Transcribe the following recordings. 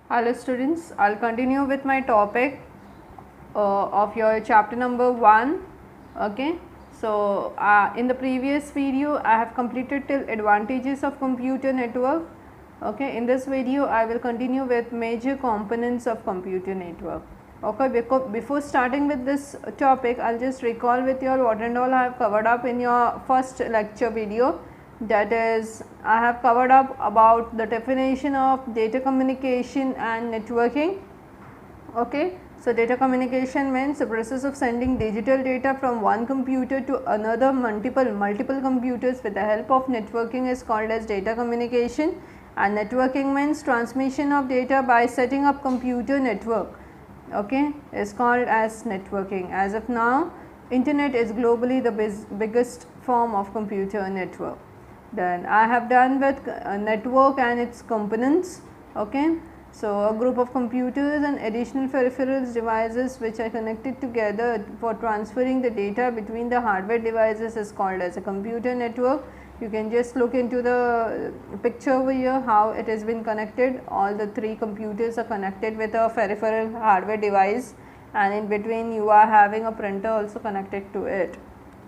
Hello students, I'll continue with my topic of your chapter number 1. Okay, so in the previous video I have completed till advantages of computer network. Okay, in this video I will continue with major components of computer network. Okay, before starting with this topic, I'll just recall with you all what and all I have covered up in your first lecture video. That is, I have covered up about the definition of data communication and networking. Okay, so data communication means the process of sending digital data from one computer to another. Multiple computers with the help of networking is called as data communication, and networking means transmission of data by setting up computer network. Okay, is called as networking. As of now, internet is globally the biggest form of computer network. Then I have done with network and its components. Okay, so a group of computers and additional peripherals devices which are connected together for transferring the data between the hardware devices is called as a computer network. You can just look into the picture over here how it has been connected. All the three computers are connected with a peripheral hardware device, and in between you are having a printer also connected to it.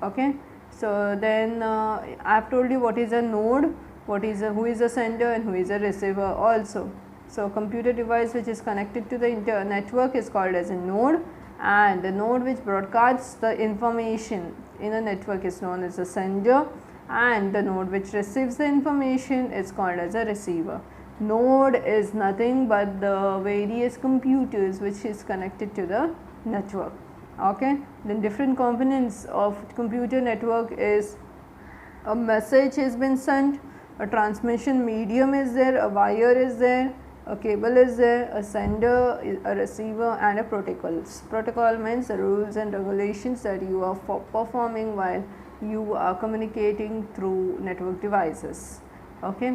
Okay. So then I have told you what is a node, who is a sender and who is a receiver also. So computer device which is connected to the network is called as a node, and the node which broadcasts the information in a network is known as a sender, and the node which receives the information is called as a receiver. Node is nothing but the various computers which is connected to the network. Okay, then different components of computer network is a message has been sent, a transmission medium is there, a wire is there, a cable is there, a sender, a receiver, and a protocols. Protocol means the rules and regulations that you are performing while you are communicating through network devices. Okay,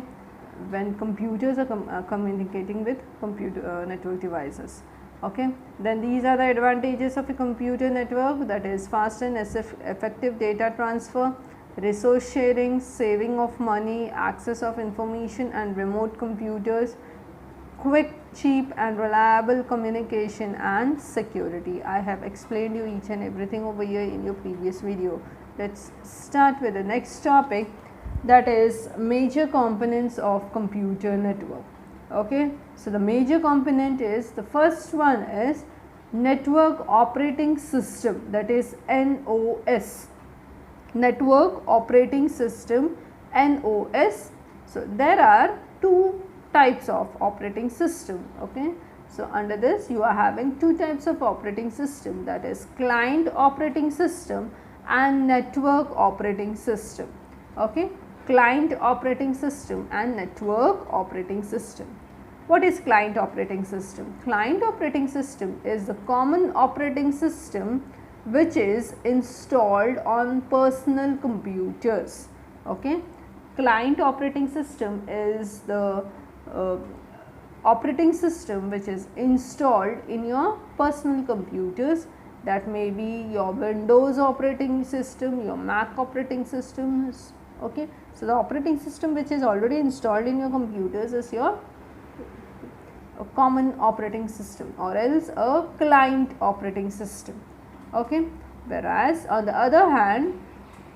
when computers are communicating with computer network devices. Okay, then these are the advantages of a computer network, that is fast and effective data transfer, resource sharing, saving of money, access of information and remote computers, quick, cheap and reliable communication, and security. I have explained you each and everything over here in your previous video. Let's start with the next topic, that is major components of computer network. Okay, so the major component is, the first one is network operating system, that is NOS, network operating system, NOS. So there are two types of operating system. Okay, so under this you are having two types of operating system, that is client operating system and network operating system. Okay, client operating system and network operating system. What is client operating system? Client operating system is the common operating system which is installed on personal computers. Okay, client operating system is the operating system which is installed in your personal computers. That may be your Windows operating system, your Mac operating systems. Okay, so the operating system which is already installed in your computers is your a common operating system, or else a client operating system. Okay, whereas on the other hand,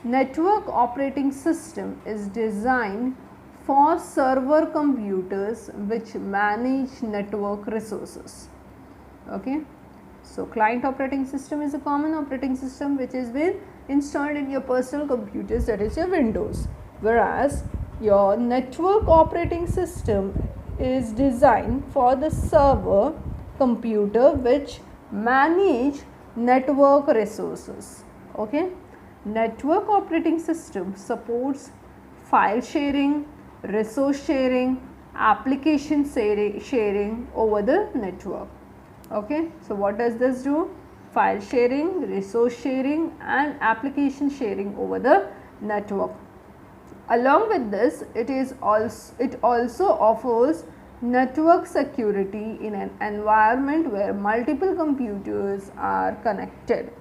network operating system is designed for server computers which manage network resources. Okay, so client operating system is a common operating system which is been installed in your personal computers, that is your Windows, whereas your network operating system is designed for the server computer which manage network resources. Okay, network operating system supports file sharing, resource sharing, application sharing over the network. Okay, so what does this do? File sharing, resource sharing and application sharing over the network. Along with this, it also offers network security in an environment where multiple computers are connected.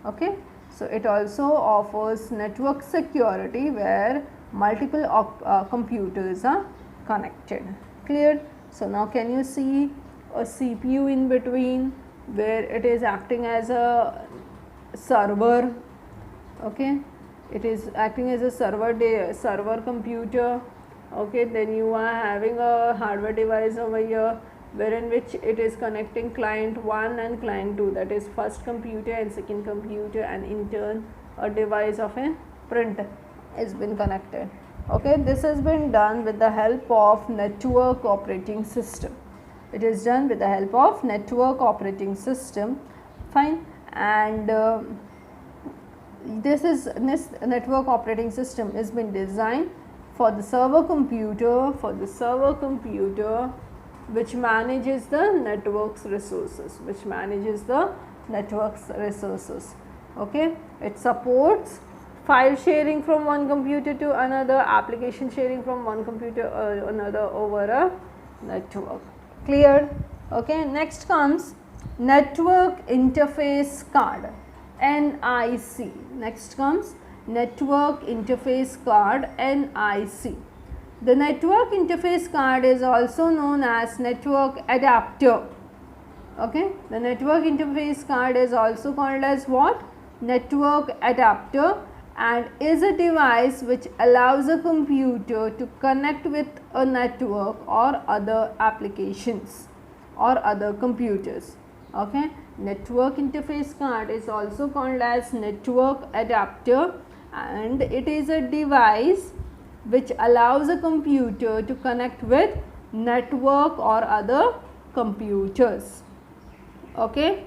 Okay, so it also offers network security where multiple computers are connected. Clear? So now can you see a CPU in between where it is acting as a server, okay, it is acting as a server computer, okay. Then you are having a hardware device over here wherein which it is connecting client 1 and client 2, that is first computer and second computer, and in turn a device of a printer has been connected, okay. This has been done with the help of network operating system. It is done with the help of network operating system, fine. And this network operating system has been designed for the server computer, which manages the network's resources, okay. It supports file sharing from one computer to another, application sharing from one computer or another over a network. Clear? Okay. Next comes network interface card, NIC. Next comes network interface card, NIC. The network interface card is also known as network adapter, okay. The network interface card is also called as what? Network adapter, and is a device which allows a computer to connect with a network or other applications or other computers, okay. Network interface card is also called as network adapter, and it is a device which allows a computer to connect with network or other computers, okay.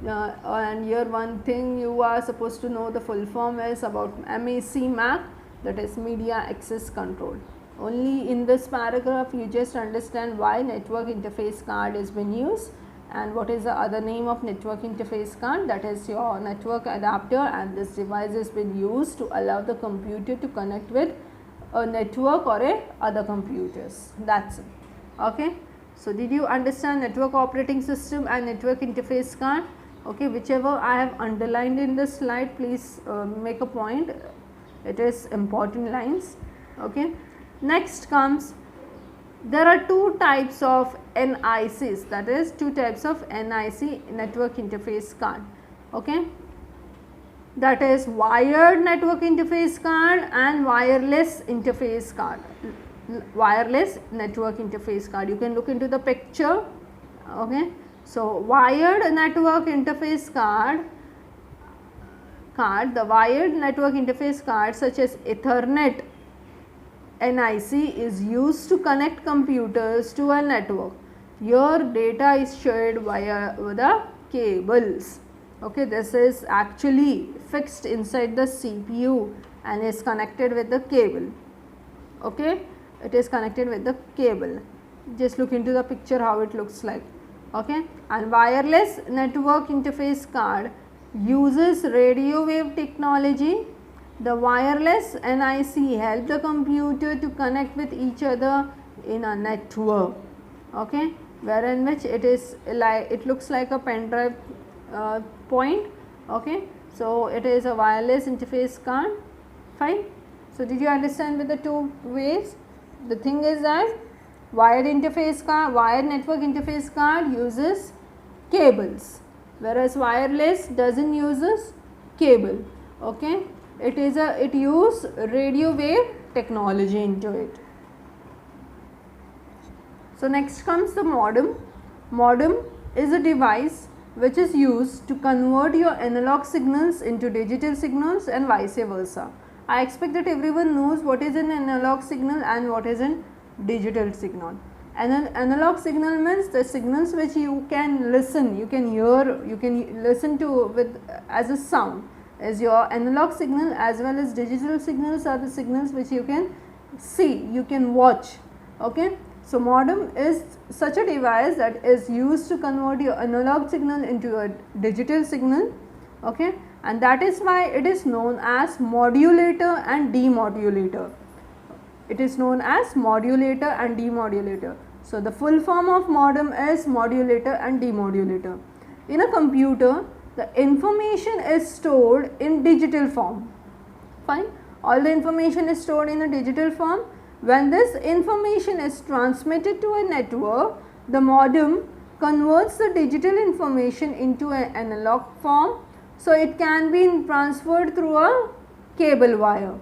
And here one thing you are supposed to know, the full form is about MAC, that is media access control. Only in this paragraph you just understand why network interface card has been used and what is the other name of network interface card, that is your network adapter, and this device has been used to allow the computer to connect with a network or a other computers. That's it, okay. So did you understand network operating system and network interface card? Okay, whichever I have underlined in this slide, please make a point, it is important lines, okay. Next comes, there are two types of NICs, that is two types of NIC, network interface card, okay. That is wired network interface card and wireless interface card, wireless network interface card. You can look into the picture, okay. So wired network interface card, the wired network interface card such as Ethernet NIC is used to connect computers to a network. Your data is shared via the cables, okay. This is actually fixed inside the CPU and is connected with the cable, okay. It is connected with the cable. Just look into the picture how it looks like, okay. And wireless network interface card uses radio wave technology. The wireless NIC help the computer to connect with each other in a network, okay, wherein which it is like, it looks like a pen drive point, okay. So it is a wireless interface card, fine. So did you understand with the two ways? The thing is that wired interface card, wired network interface card uses cables, whereas wireless doesn't uses cable, okay. It is it use radio wave technology into it. So next comes the modem. Modem is a device which is used to convert your analog signals into digital signals and vice versa. I expect that everyone knows what is an analog signal and what is an digital signal. And an analog signal means the signals which you can listen, you can hear, you can listen to with as a sound, as your analog signal, as well as digital signals are the signals which you can see, you can watch, okay. So modem is such a device that is used to convert your analog signal into a digital signal, okay, and that is why it is known as modulator and demodulator. It is known as modulator and demodulator. So the full form of modem is modulator and demodulator. In a computer, the information is stored in digital form, fine. All the information is stored in a digital form, When this information is transmitted to a network, the modem converts the digital information into an analog form. So, it can be transferred through a cable wire.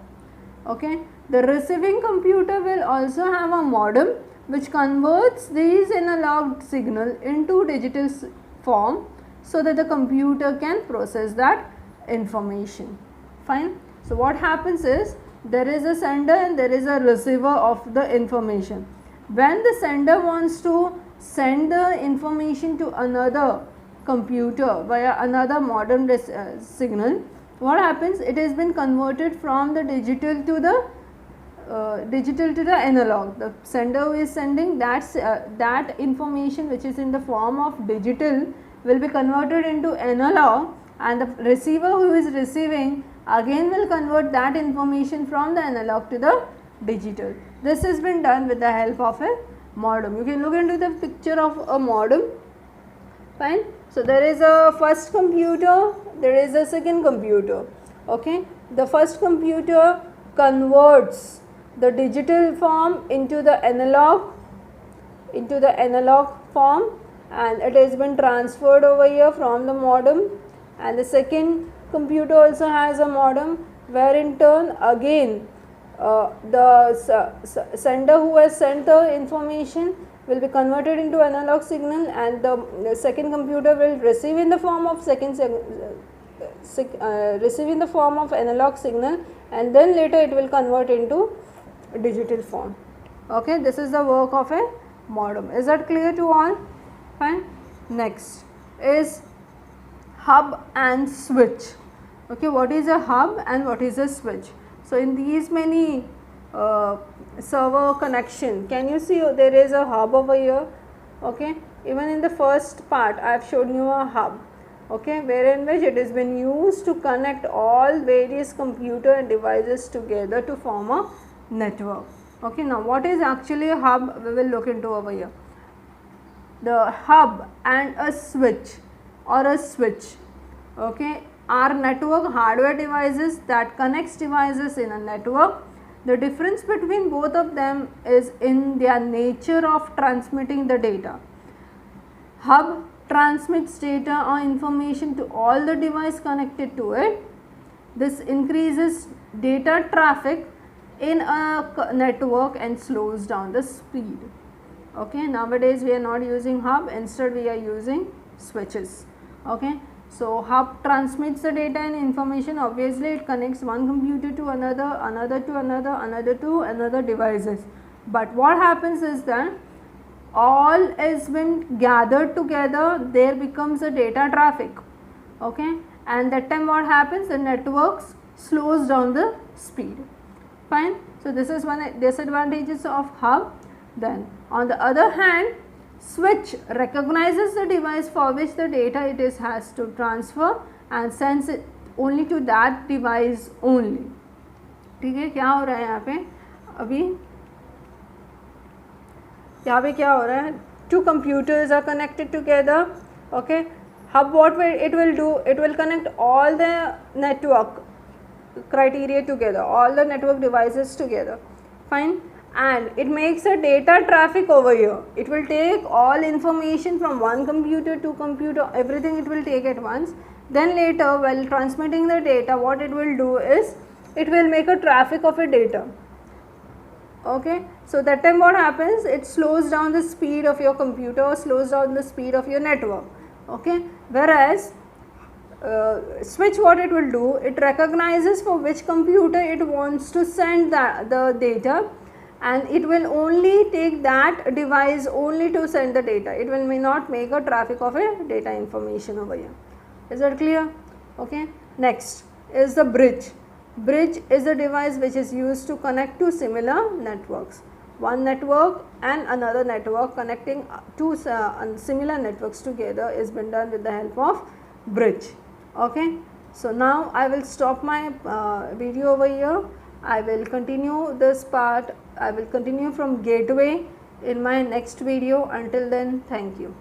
Okay. The receiving computer will also have a modem which converts these analog signal into digital form, so that the computer can process that information. Fine. So, what happens is, there is a sender and there is a receiver of the information. When the sender wants to send the information to another computer via another modem signal, what happens? It has been converted from the digital to the analog. The sender who is sending that information which is in the form of digital will be converted into analog, and the receiver who is receiving again will convert that information from the analog to the digital. This has been done with the help of a modem. You can look into the picture of a modem. Fine. So, there is a first computer, there is a second computer. Okay. The first computer converts the digital form into the analog form, and it has been transferred over here from the modem. And the second computer also has a modem, where in turn again the sender who has sent the information will be converted into analog signal, and the second computer will receive in the form of analog signal, and then later it will convert into digital form. Okay, this is the work of a modem. Is that clear to all? Fine. Next is hub and switch. Okay, what is a hub and what is a switch? So, in these many server connection, can you see there is a hub over here? Okay, even in the first part I have shown you a hub, okay, wherein which it has been used to connect all various computer and devices together to form a network. Okay, now what is actually a hub? We will look into over here. The hub and a switch okay, are network hardware devices that connects devices in a network. The difference between both of them is in their nature of transmitting the data. Hub transmits data or information to all the devices connected to it. This increases data traffic in a network and slows down the speed. Okay, nowadays we are not using hub, instead we are using switches. Okay. So, hub transmits the data and information. Obviously, it connects one computer to another, another to another, another to another devices. But what happens is that all is been gathered together, there becomes a data traffic. Okay, and that time what happens? The networks slows down the speed. Fine. So, this is one disadvantages of hub. Then on the other hand, switch recognizes the device for which the data it is has to transfer and sends it only to that device only. ठीक है, क्या हो रहा है यहाँ पे? अभी यहाँ पे क्या हो रहा है? Two computers are connected together. Okay, hub what it will do? It will connect all the network criteria together, all the network devices together. Fine. And it makes a data traffic over here. It will take all information from one computer to computer, everything it will take at once. Then later, while transmitting the data, what it will do is, it will make a traffic of a data. Okay. So, that time what happens? It slows down the speed of your computer, slows down the speed of your network. Okay. Whereas, switch what it will do? It recognizes for which computer it wants to send the data, and it will only take that device only to send the data. It will may not make a traffic of a data information over here. Is that clear? Okay. Next is the bridge. Bridge is a device which is used to connect to similar networks. One network and another network, connecting two similar networks together is been done with the help of bridge. Okay. So, now I will stop my video over here. I will continue this part. I will continue from gateway in my next video. Until then, thank you.